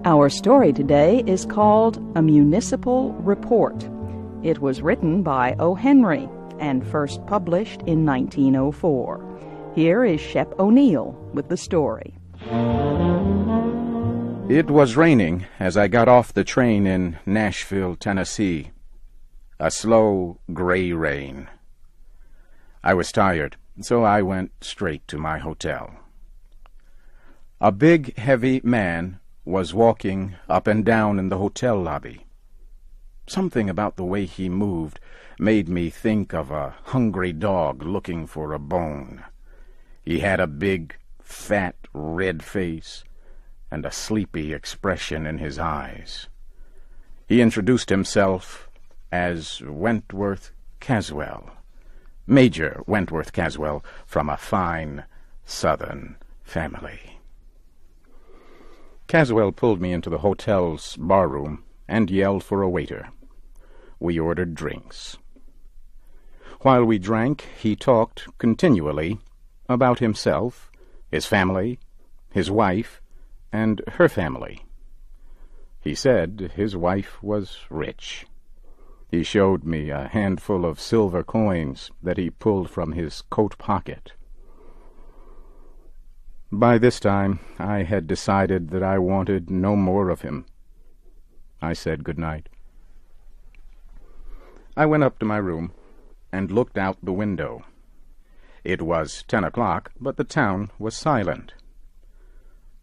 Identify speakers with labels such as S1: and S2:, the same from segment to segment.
S1: Our story today is called A Municipal Report. It was written by O. Henry and first published in 1904. Here is Shep O'Neill with the story.
S2: It was raining as I got off the train in Nashville, Tennessee. A slow, gray rain. I was tired, so I went straight to my hotel. A big, heavy man was walking up and down in the hotel lobby. Something about the way he moved made me think of a hungry dog looking for a bone. He had a big, fat, red face and a sleepy expression in his eyes. He introduced himself as Wentworth Caswell, Major Wentworth Caswell, from a fine Southern family. Caswell pulled me into the hotel's barroom and yelled for a waiter. We ordered drinks. While we drank, he talked continually about himself, his family, his wife, and her family. He said his wife was rich. He showed me a handful of silver coins that he pulled from his coat pocket. By this time, I had decided that I wanted no more of him. I said good night. I went up to my room and looked out the window. It was 10 o'clock, but the town was silent.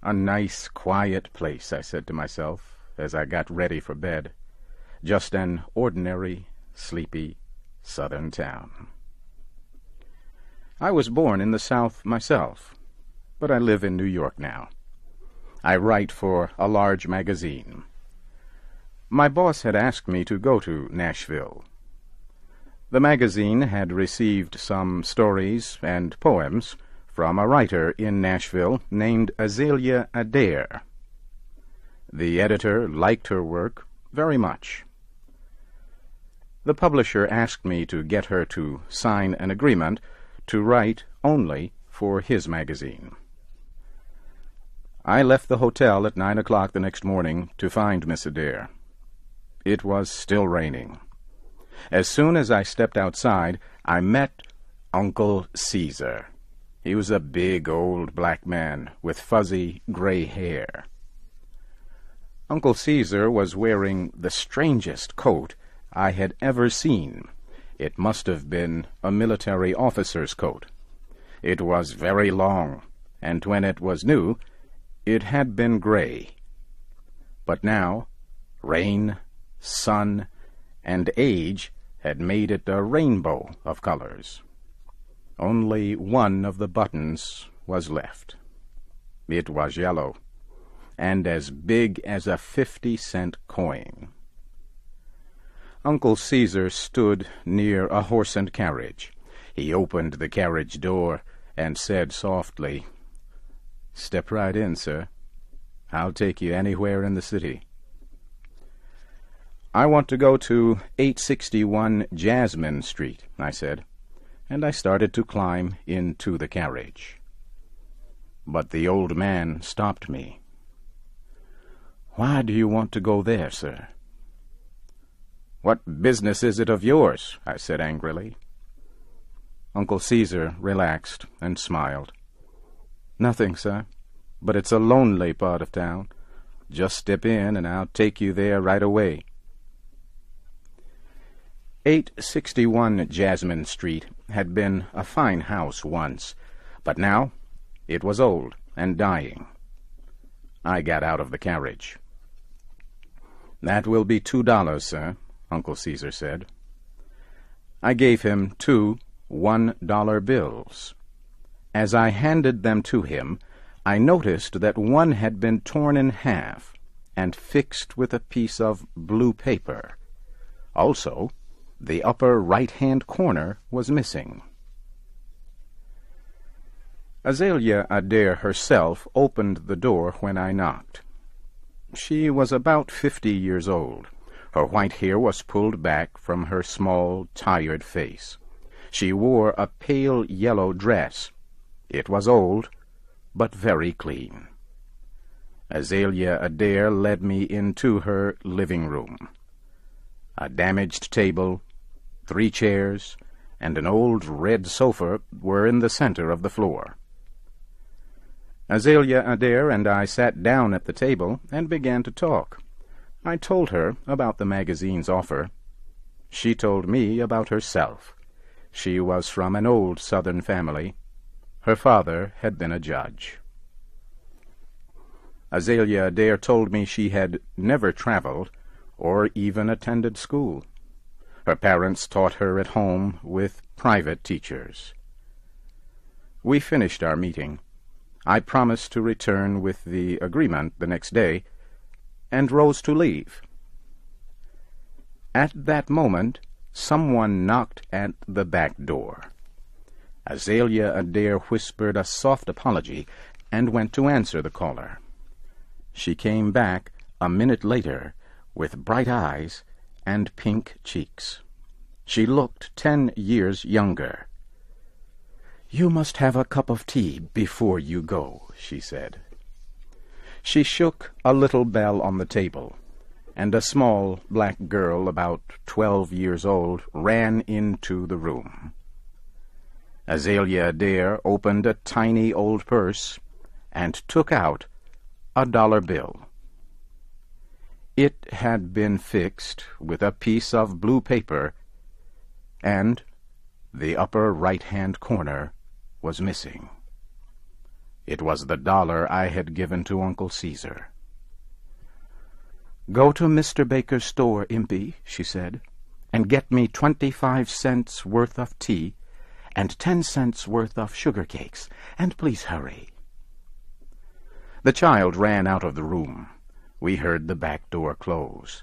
S2: A nice, quiet place, I said to myself, as I got ready for bed. Just an ordinary, sleepy Southern town. I was born in the South myself, but I live in New York now. I write for a large magazine. My boss had asked me to go to Nashville. The magazine had received some stories and poems from a writer in Nashville named Azalea Adair. The editor liked her work very much. The publisher asked me to get her to sign an agreement to write only for his magazine. I left the hotel at 9 o'clock the next morning to find Miss Adair. It was still raining. As soon as I stepped outside, I met Uncle Caesar. He was a big old black man with fuzzy gray hair. Uncle Caesar was wearing the strangest coat I had ever seen. It must have been a military officer's coat. It was very long, and when it was new, it had been gray. But now, rain, sun, and age had made it a rainbow of colors. Only one of the buttons was left. It was yellow, and as big as a 50-cent coin. Uncle Caesar stood near a horse and carriage. He opened the carriage door and said softly, "Step right in, sir. I'll take you anywhere in the city." "I want to go to 861 Jasmine Street," I said, and I started to climb into the carriage. But the old man stopped me. "Why do you want to go there, sir?" "What business is it of yours?" I said angrily. Uncle Caesar relaxed and smiled. "Nothing, sir, but it's a lonely part of town. Just step in and I'll take you there right away." 861 Jasmine Street had been a fine house once, but now it was old and dying. I got out of the carriage. "That will be $2, sir," Uncle Caesar said. I gave him 2 $1 bills. As I handed them to him, I noticed that one had been torn in half and fixed with a piece of blue paper. Also, the upper right-hand corner was missing. Azalea Adair herself opened the door when I knocked. She was about 50 years old. Her white hair was pulled back from her small, tired face. She wore a pale yellow dress. It was old, but very clean. Azalea Adair led me into her living room. A damaged table, 3 chairs, and an old red sofa were in the center of the floor. Azalea Adair and I sat down at the table and began to talk. I told her about the magazine's offer. She told me about herself. She was from an old Southern family. Her father had been a judge. Azalea Adair told me she had never traveled or even attended school. Her parents taught her at home with private teachers. We finished our meeting. I promised to return with the agreement the next day, and rose to leave. At that moment, someone knocked at the back door. Azalea Adair whispered a soft apology and went to answer the caller. She came back a minute later with bright eyes and pink cheeks. She looked 10 years younger. "You must have a cup of tea before you go," she said. She shook a little bell on the table, and a small black girl about 12 years old ran into the room. Azalea Adair opened a tiny old purse and took out a $1 bill. It had been fixed with a piece of blue paper, and the upper right-hand corner was missing. It was the $1 I had given to Uncle Caesar. "Go to Mr. Baker's store, Impey," she said, "and get me 25 cents worth of tea and 10 cents worth of sugar cakes, and please hurry." The child ran out of the room. We heard the back door close.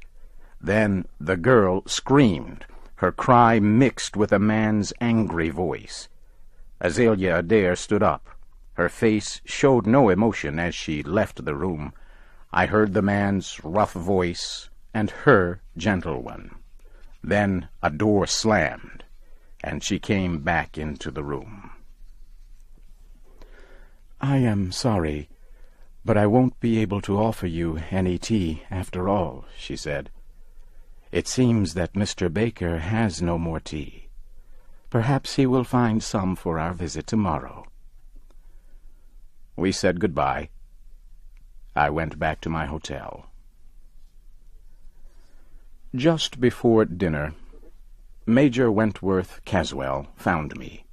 S2: Then the girl screamed, her cry mixed with a man's angry voice. Azalea Adair stood up. Her face showed no emotion as she left the room. I heard the man's rough voice and her gentle one. Then a door slammed, and she came back into the room. "I am sorry, but I won't be able to offer you any tea after all," she said. "It seems that Mr. Baker has no more tea. Perhaps he will find some for our visit tomorrow." We said goodbye. I went back to my hotel. Just before dinner, Major Wentworth Caswell found me.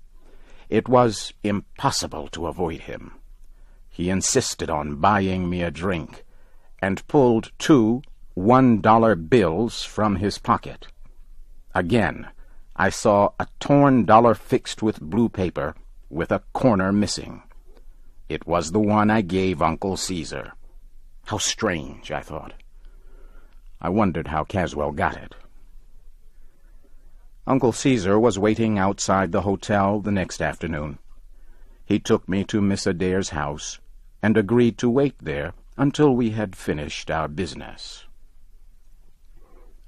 S2: It was impossible to avoid him. He insisted on buying me a drink, and pulled 2 $1 bills from his pocket. Again, I saw a torn dollar fixed with blue paper, with a corner missing. It was the one I gave Uncle Caesar. How strange, I thought. I wondered how Caswell got it. Uncle Caesar was waiting outside the hotel the next afternoon. He took me to Miss Adair's house and agreed to wait there until we had finished our business.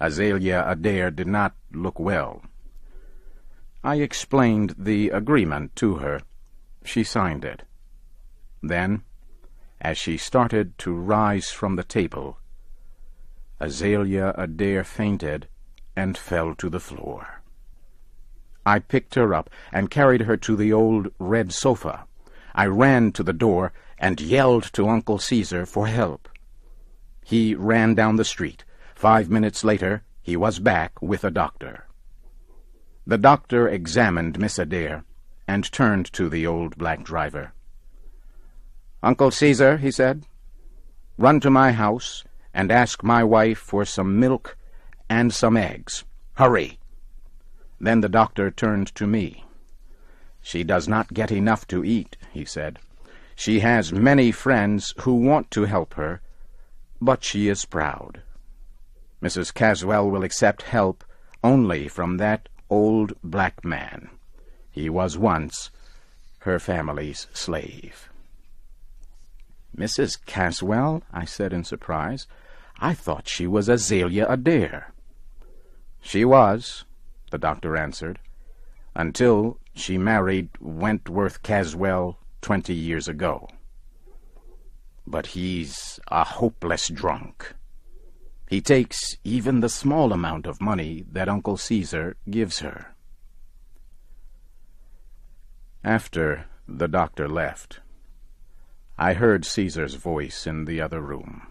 S2: Azalea Adair did not look well. I explained the agreement to her. She signed it. Then, as she started to rise from the table, Azalea Adair fainted and fell to the floor. I picked her up and carried her to the old red sofa. I ran to the door and yelled to Uncle Caesar for help. He ran down the street. 5 minutes later, he was back with a doctor. The doctor examined Miss Adair and turned to the old black driver. "Uncle Caesar," he said, "run to my house and ask my wife for some milk and some eggs. Hurry!" Then the doctor turned to me. "She does not get enough to eat," he said. "She has many friends who want to help her, but she is proud. Mrs. Caswell will accept help only from that old black man. He was once her family's slave." "Mrs. Caswell?" I said in surprise. "I thought she was Azalea Adair." "She was," the doctor answered, "until she married Wentworth Caswell 20 years ago." but he's a hopeless drunk. He takes even the small amount of money that Uncle Caesar gives her. After the doctor left, I heard Caesar's voice in the other room.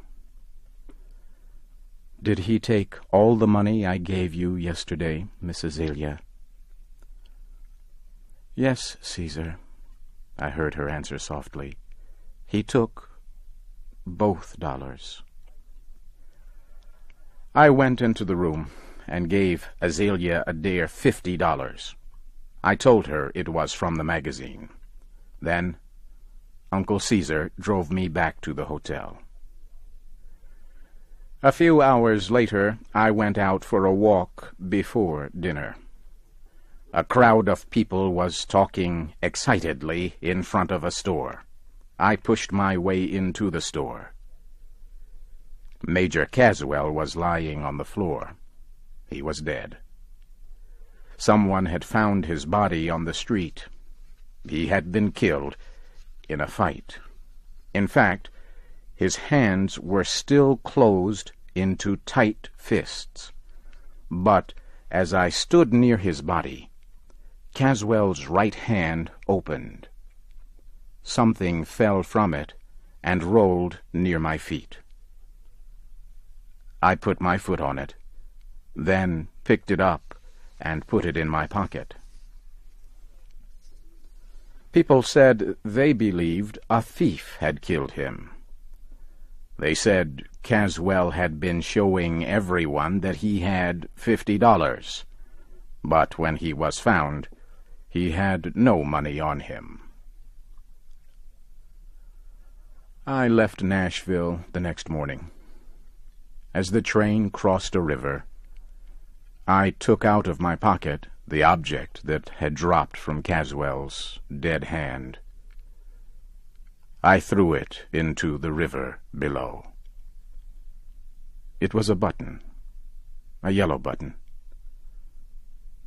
S2: "Did he take all the money I gave you yesterday, Miss Azalea?" "Yes, Caesar," I heard her answer softly. "He took both dollars." I went into the room and gave Azalea Adair $50. I told her it was from the magazine. Then Uncle Caesar drove me back to the hotel. A few hours later, I went out for a walk before dinner. A crowd of people was talking excitedly in front of a store. I pushed my way into the store. Major Caswell was lying on the floor. He was dead. Someone had found his body on the street. He had been killed in a fight. In fact, his hands were still closed into tight fists. But as I stood near his body, Caswell's right hand opened. Something fell from it and rolled near my feet. I put my foot on it, then picked it up and put it in my pocket. People said they believed a thief had killed him. They said Caswell had been showing everyone that he had $50, but when he was found, he had no money on him. I left Nashville the next morning. As the train crossed a river, I took out of my pocket the object that had dropped from Caswell's dead hand. I threw it into the river below. It was a button, a yellow button,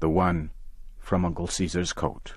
S2: the one from Uncle Caesar's coat.